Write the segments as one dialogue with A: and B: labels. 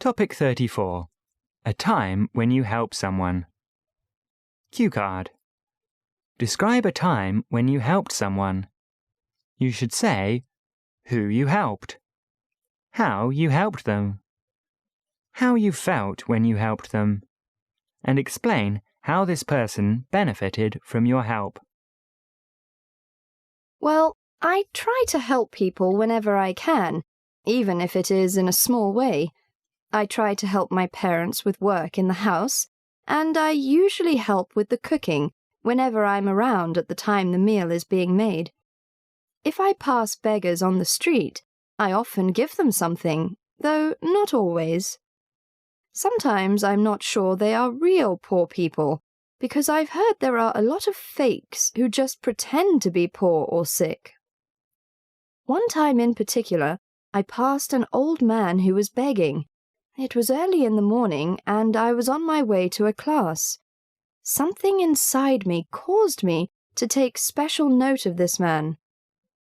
A: Topic 34. A time when you help someone. Cue card. Describe a time when you helped someone. You should say who you helped, how you helped them, how you felt when you helped them, and explain how this person benefited from your help.
B: Well, I try to help people whenever I can, even if it is in a small way. I try to help my parents with work in the house, and I usually help with the cooking whenever I'm around at the time the meal is being made. If I pass beggars on the street, I often give them something, though not always. Sometimes I'm not sure they are real poor people, because I've heard there are a lot of fakes who just pretend to be poor or sick. One time in particular, I passed an old man who was begging. It was early in the morning, and I was on my way to a class. Something inside me caused me to take special note of this man.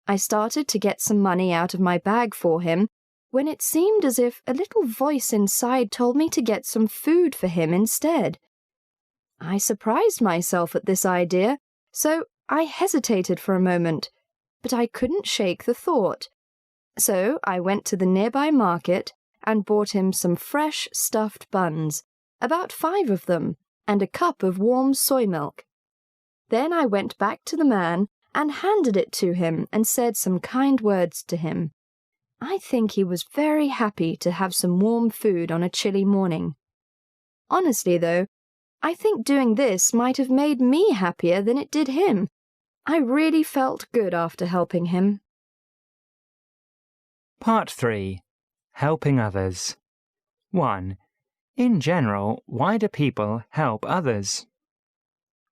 B: I started to get some money out of my bag for him, when it seemed as if a little voice inside told me to get some food for him instead. I surprised myself at this idea, so I hesitated for a moment, but I couldn't shake the thought. So I went to the nearby market and bought him some fresh stuffed buns, about 5 of them, and a cup of warm soy milk. Then I went back to the man and handed it to him and said some kind words to him. I think he was very happy to have some warm food on a chilly morning. Honestly, though, I think doing this might have made me happier than it did him. I really felt good after helping him.
A: Part 3. Helping others. 1. In general, why do people help others?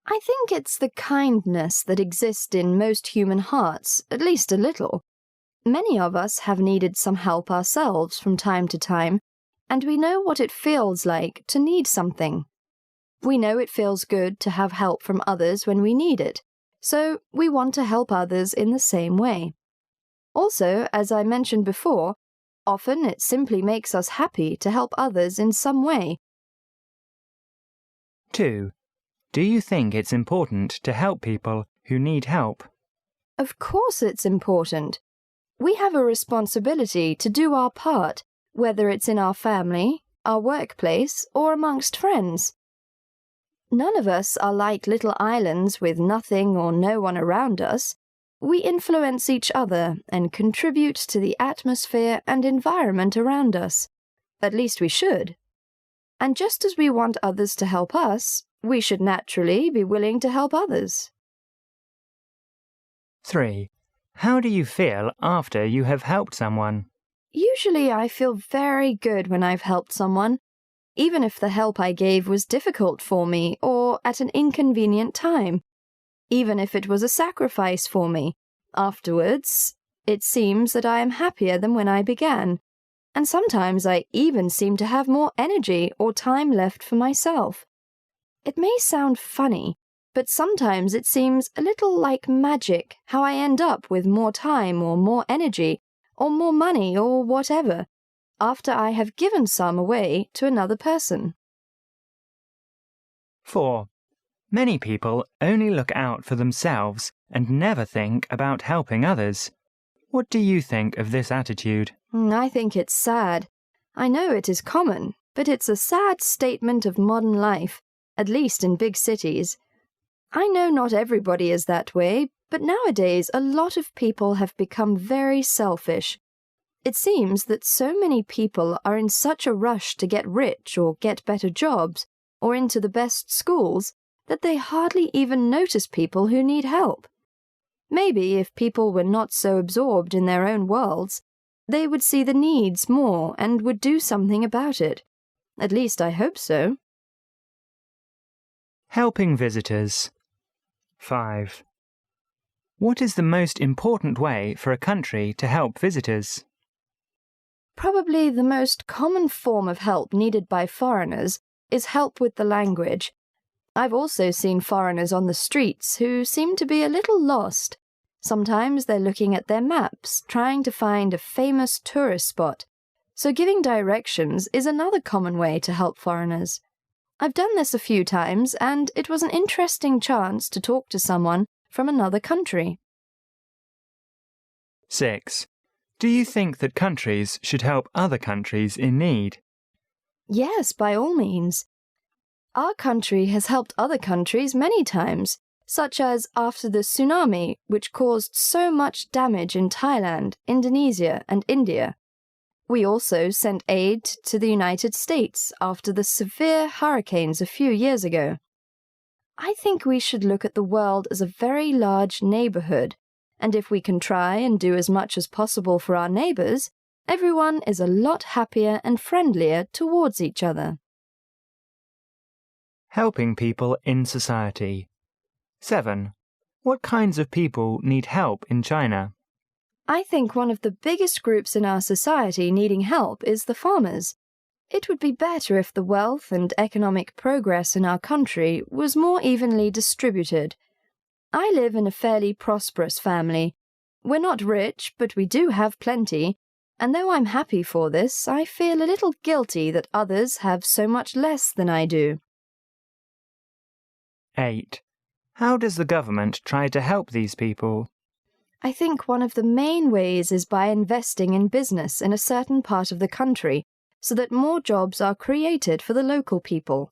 B: I think it's the kindness that exists in most human hearts, at least a little. Many of us have needed some help ourselves from time to time, and we know what it feels like to need something. We know it feels good to have help from others when we need it, so we want to help others in the same way. Also, as I mentioned before, often it simply makes us happy to help others in some way.
A: 2. Do you think it's important to help people who need help?
B: Of course it's important. We have a responsibility to do our part, whether it's in our family, our workplace, or amongst friends. None of us are like little islands with nothing or no one around us. We influence each other and contribute to the atmosphere and environment around us. At least we should. And just as we want others to help us, we should naturally be willing to help others.
A: 3. How do you feel after you have helped someone?
B: Usually I feel very good when I've helped someone, even if the help I gave was difficult for me or at an inconvenient time. Even if it was a sacrifice for me, afterwards, it seems that I am happier than when I began, and sometimes I even seem to have more energy or time left for myself. It may sound funny, but sometimes it seems a little like magic how I end up with more time or more energy or more money or whatever after I have given some away to another person.
A: 4. Many people only look out for themselves and never think about helping others. What do you think of this attitude?
B: I think it's sad. I know it is common, but it's a sad statement of modern life, at least in big cities. I know not everybody is that way, but nowadays a lot of people have become very selfish. It seems that so many people are in such a rush to get rich or get better jobs or into the best schools that they hardly even notice people who need help. Maybe if people were not so absorbed in their own worlds, they would see the needs more and would do something about it. At least I hope so.
A: Helping visitors. 5. What is the most important way for a country to help visitors?
B: Probably the most common form of help needed by foreigners is help with the language. I've also seen foreigners on the streets who seem to be a little lost. Sometimes they're looking at their maps, trying to find a famous tourist spot, so giving directions is another common way to help foreigners. I've done this a few times, and it was an interesting chance to talk to someone from another country.
A: 6. Do you think that countries should help other countries in need?
B: Yes, by all means. Our country has helped other countries many times, such as after the tsunami, which caused so much damage in Thailand, Indonesia, and India. We also sent aid to the United States after the severe hurricanes a few years ago. I think we should look at the world as a very large neighborhood, and if we can try and do as much as possible for our neighbors, everyone is a lot happier and friendlier towards each other.
A: Helping people in society. 7. What kinds of people need help in China?
B: I think one of the biggest groups in our society needing help is the farmers. It would be better if the wealth and economic progress in our country was more evenly distributed. I live in a fairly prosperous family. We're not rich, but we do have plenty, and though I'm happy for this, I feel a little guilty that others have so much less than I do.
A: 8. How does the government try to help these people?
B: I think one of the main ways is by investing in business in a certain part of the country so that more jobs are created for the local people.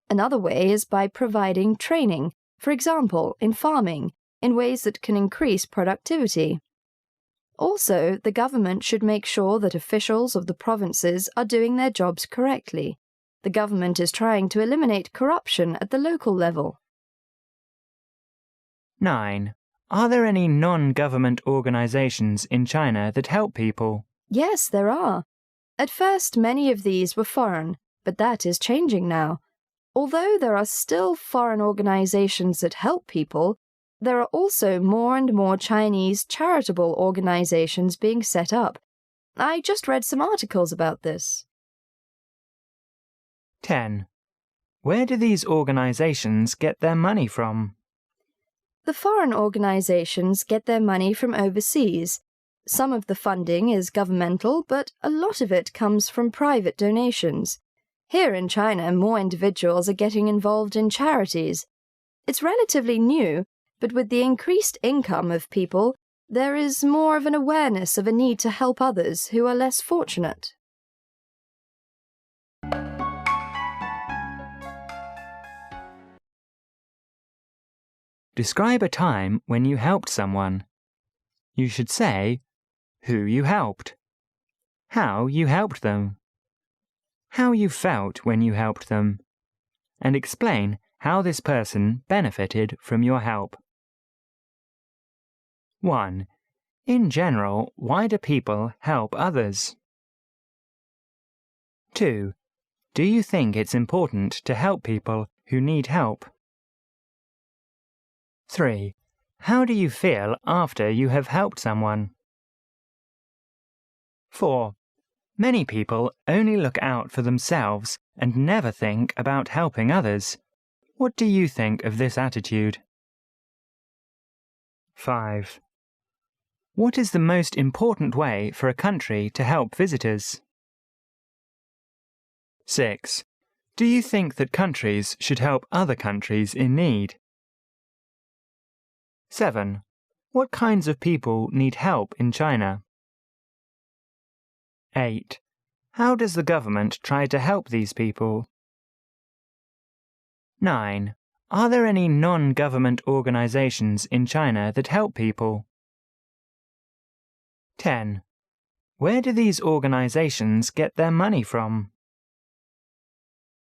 B: Another way is by providing training, for example, in farming, in ways that can increase productivity. Also, the government should make sure that officials of the provinces are doing their jobs correctly. The government is trying to eliminate corruption at the local level.
A: 9. Are there any non-government organizations in China that help people?
B: Yes, there are. At first, many of these were foreign, but that is changing now. Although there are still foreign organizations that help people, there are also more and more Chinese charitable organizations being set up. I just read some articles about this.
A: 10. Where do these organizations get their money from?
B: The foreign organizations get their money from overseas. Some of the funding is governmental, but a lot of it comes from private donations. Here in China, more individuals are getting involved in charities. It's relatively new, but with the increased income of people, there is more of an awareness of a need to help others who are less fortunate.
A: Describe a time when you helped someone. You should say who you helped, how you helped them, how you felt when you helped them, and explain how this person benefited from your help. 1. In general, why do people help others? 2. Do you think it's important to help people who need help? 3. How do you feel after you have helped someone? 4. Many people only look out for themselves and never think about helping others. What do you think of this attitude? 5. What is the most important way for a country to help visitors? 6. Do you think that countries should help other countries in need? 7. What kinds of people need help in China? 8. How does the government try to help these people? 9. Are there any non-government organizations in China that help people? 10. Where do these organizations get their money from?